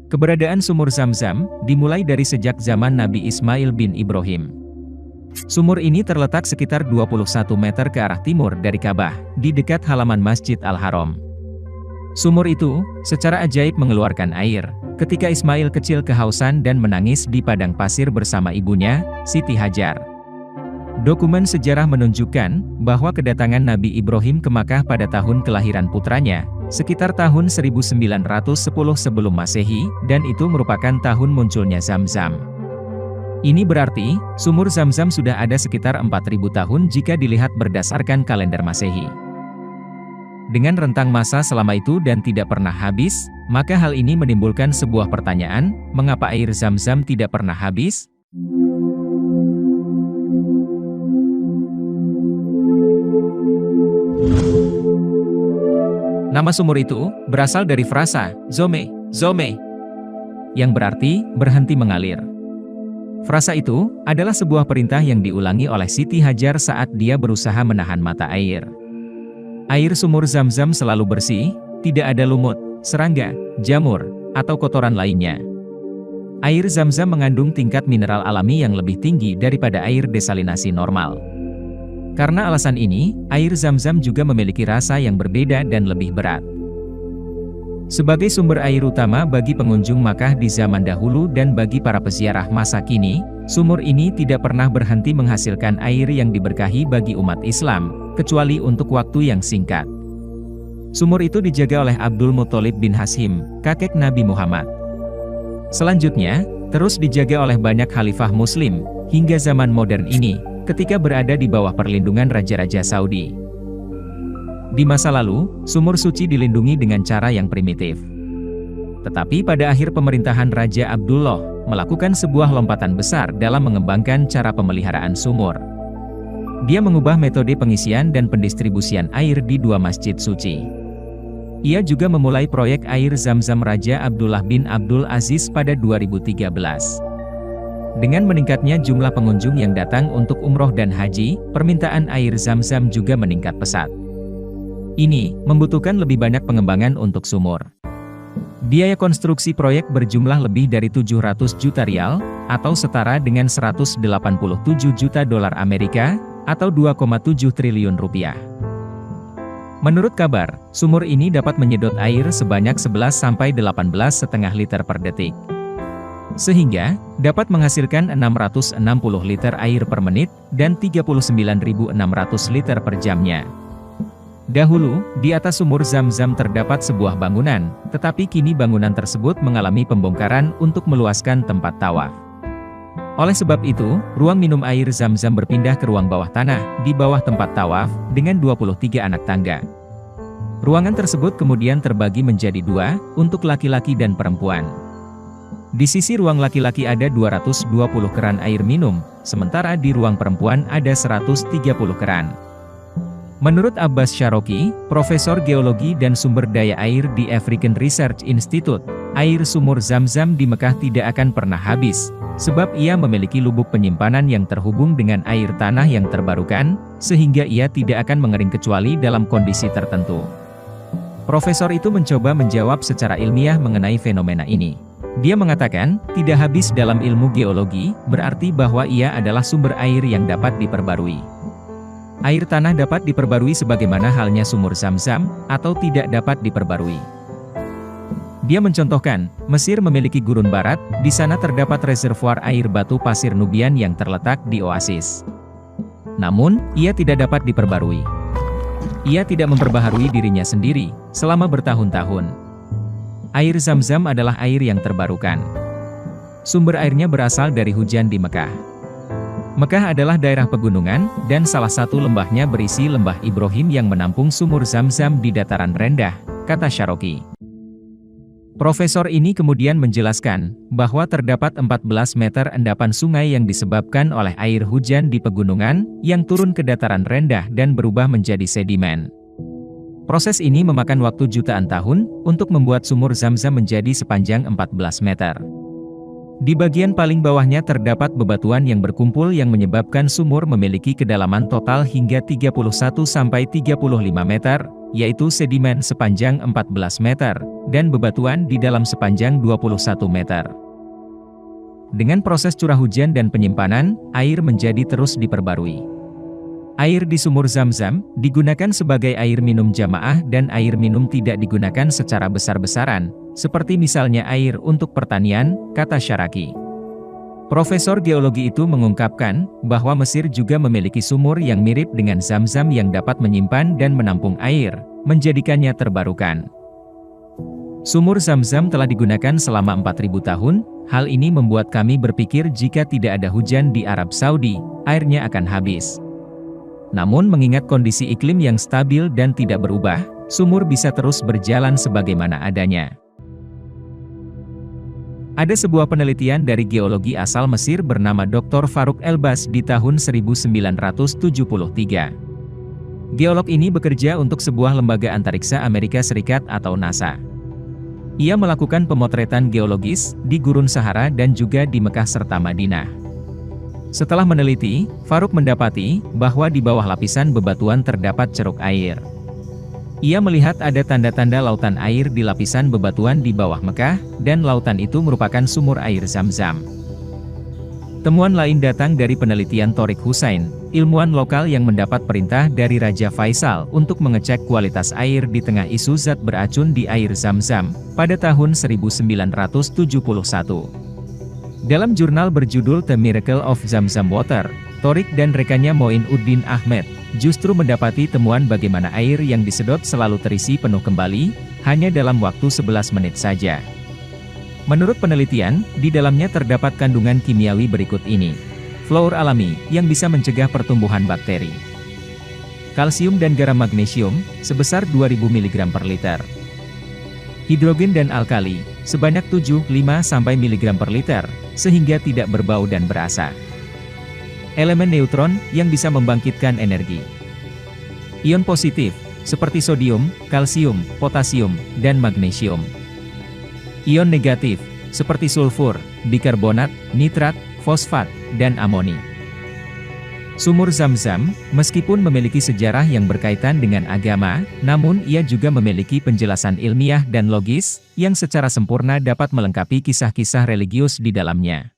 Keberadaan sumur Zam-Zam dimulai dari sejak zaman Nabi Ismail bin Ibrahim. Sumur ini terletak sekitar 21 meter ke arah timur dari Ka'bah, di dekat halaman Masjid Al-Haram. Sumur itu, secara ajaib mengeluarkan air, ketika Ismail kecil kehausan dan menangis di padang pasir bersama ibunya, Siti Hajar. Dokumen sejarah menunjukkan bahwa kedatangan Nabi Ibrahim ke Makkah pada tahun kelahiran putranya, sekitar tahun 1910 sebelum Masehi, dan itu merupakan tahun munculnya Zam-Zam. Ini berarti, sumur Zam-Zam sudah ada sekitar 4.000 tahun jika dilihat berdasarkan kalender Masehi. Dengan rentang masa selama itu dan tidak pernah habis, maka hal ini menimbulkan sebuah pertanyaan, mengapa air Zam-Zam tidak pernah habis? Nama sumur itu berasal dari frasa "zome, zome", yang berarti berhenti mengalir. Frasa itu adalah sebuah perintah yang diulangi oleh Siti Hajar saat dia berusaha menahan mata air. Air sumur Zam-Zam selalu bersih, tidak ada lumut, serangga, jamur, atau kotoran lainnya. Air Zam-Zam mengandung tingkat mineral alami yang lebih tinggi daripada air desalinasi normal. Karena alasan ini, air Zam-Zam juga memiliki rasa yang berbeda dan lebih berat. Sebagai sumber air utama bagi pengunjung Makkah di zaman dahulu dan bagi para peziarah masa kini, sumur ini tidak pernah berhenti menghasilkan air yang diberkahi bagi umat Islam, kecuali untuk waktu yang singkat. Sumur itu dijaga oleh Abdul Muthalib bin Hashim, kakek Nabi Muhammad. Selanjutnya, terus dijaga oleh banyak khalifah muslim, hingga zaman modern ini, ketika berada di bawah perlindungan Raja-Raja Saudi. Di masa lalu, sumur suci dilindungi dengan cara yang primitif. Tetapi pada akhir pemerintahan Raja Abdullah, melakukan sebuah lompatan besar dalam mengembangkan cara pemeliharaan sumur. Dia mengubah metode pengisian dan pendistribusian air di dua masjid suci. Ia juga memulai proyek air Zam-Zam Raja Abdullah bin Abdul Aziz pada 2013. Dengan meningkatnya jumlah pengunjung yang datang untuk umroh dan haji, permintaan air Zam-Zam juga meningkat pesat. Ini membutuhkan lebih banyak pengembangan untuk sumur. Biaya konstruksi proyek berjumlah lebih dari 700 juta rial, atau setara dengan 187 juta dolar Amerika, atau 2,7 triliun rupiah. Menurut kabar, sumur ini dapat menyedot air sebanyak 11-18,5 liter per detik. Sehingga, dapat menghasilkan 660 liter air per menit, dan 39.600 liter per jamnya. Dahulu, di atas sumur Zam-Zam terdapat sebuah bangunan, tetapi kini bangunan tersebut mengalami pembongkaran untuk meluaskan tempat tawaf. Oleh sebab itu, ruang minum air Zam-Zam berpindah ke ruang bawah tanah, di bawah tempat tawaf, dengan 23 anak tangga. Ruangan tersebut kemudian terbagi menjadi dua, untuk laki-laki dan perempuan. Di sisi ruang laki-laki ada 220 keran air minum, sementara di ruang perempuan ada 130 keran. Menurut Abbas Syaroki, Profesor Geologi dan Sumber Daya Air di African Research Institute, air sumur Zam-Zam di Mekah tidak akan pernah habis, sebab ia memiliki lubuk penyimpanan yang terhubung dengan air tanah yang terbarukan, sehingga ia tidak akan mengering kecuali dalam kondisi tertentu. Profesor itu mencoba menjawab secara ilmiah mengenai fenomena ini. Dia mengatakan, tidak habis dalam ilmu geologi, berarti bahwa ia adalah sumber air yang dapat diperbarui. Air tanah dapat diperbarui sebagaimana halnya sumur Zam-Zam, atau tidak dapat diperbarui. Dia mencontohkan, Mesir memiliki gurun barat, di sana terdapat reservoir air batu pasir Nubian yang terletak di oasis. Namun, ia tidak dapat diperbarui. Ia tidak memperbaharui dirinya sendiri, selama bertahun-tahun. Air Zam-Zam adalah air yang terbarukan. Sumber airnya berasal dari hujan di Mekah. Mekah adalah daerah pegunungan, dan salah satu lembahnya berisi lembah Ibrahim yang menampung sumur Zam-Zam di dataran rendah, kata Syaroki. Profesor ini kemudian menjelaskan, bahwa terdapat 14 meter endapan sungai yang disebabkan oleh air hujan di pegunungan, yang turun ke dataran rendah dan berubah menjadi sedimen. Proses ini memakan waktu jutaan tahun, untuk membuat sumur Zam-Zam menjadi sepanjang 14 meter. Di bagian paling bawahnya terdapat bebatuan yang berkumpul yang menyebabkan sumur memiliki kedalaman total hingga 31-35 meter, yaitu sedimen sepanjang 14 meter, dan bebatuan di dalam sepanjang 21 meter. Dengan proses curah hujan dan penyimpanan, air menjadi terus diperbarui. Air di sumur Zam-Zam digunakan sebagai air minum jamaah dan air minum tidak digunakan secara besar-besaran, seperti misalnya air untuk pertanian, kata Syaraki. Profesor geologi itu mengungkapkan bahwa Mesir juga memiliki sumur yang mirip dengan Zam-Zam yang dapat menyimpan dan menampung air, menjadikannya terbarukan. Sumur Zam-Zam telah digunakan selama 4.000 tahun, hal ini membuat kami berpikir jika tidak ada hujan di Arab Saudi, airnya akan habis. Namun mengingat kondisi iklim yang stabil dan tidak berubah, sumur bisa terus berjalan sebagaimana adanya. Ada sebuah penelitian dari geologi asal Mesir bernama Dr. Farouk Elbaz di tahun 1973. Geolog ini bekerja untuk sebuah lembaga antariksa Amerika Serikat atau NASA. Ia melakukan pemotretan geologis di Gurun Sahara dan juga di Mekah serta Madinah. Setelah meneliti, Farouk mendapati bahwa di bawah lapisan bebatuan terdapat ceruk air. Ia melihat ada tanda-tanda lautan air di lapisan bebatuan di bawah Mekah, dan lautan itu merupakan sumur air Zam-Zam. Temuan lain datang dari penelitian Torik Hussain, ilmuwan lokal yang mendapat perintah dari Raja Faisal untuk mengecek kualitas air di tengah isu zat beracun di air Zam-Zam, pada tahun 1971. Dalam jurnal berjudul The Miracle of Zam-Zam Water, Torik dan rekannya Moin-Uddin Ahmed justru mendapati temuan bagaimana air yang disedot selalu terisi penuh kembali, hanya dalam waktu 11 menit saja. Menurut penelitian, di dalamnya terdapat kandungan kimiawi berikut ini. Fluor alami, yang bisa mencegah pertumbuhan bakteri. Kalsium dan garam magnesium, sebesar 2000 mg per liter. Hidrogen dan alkali, sebanyak 7-5 mg per liter, sehingga tidak berbau dan berasa. Elemen neutron, yang bisa membangkitkan energi. Ion positif, seperti sodium, kalsium, potasium, dan magnesium. Ion negatif, seperti sulfur, bikarbonat, nitrat, fosfat, dan amoni. Sumur Zam-Zam, meskipun memiliki sejarah yang berkaitan dengan agama, namun ia juga memiliki penjelasan ilmiah dan logis, yang secara sempurna dapat melengkapi kisah-kisah religius di dalamnya.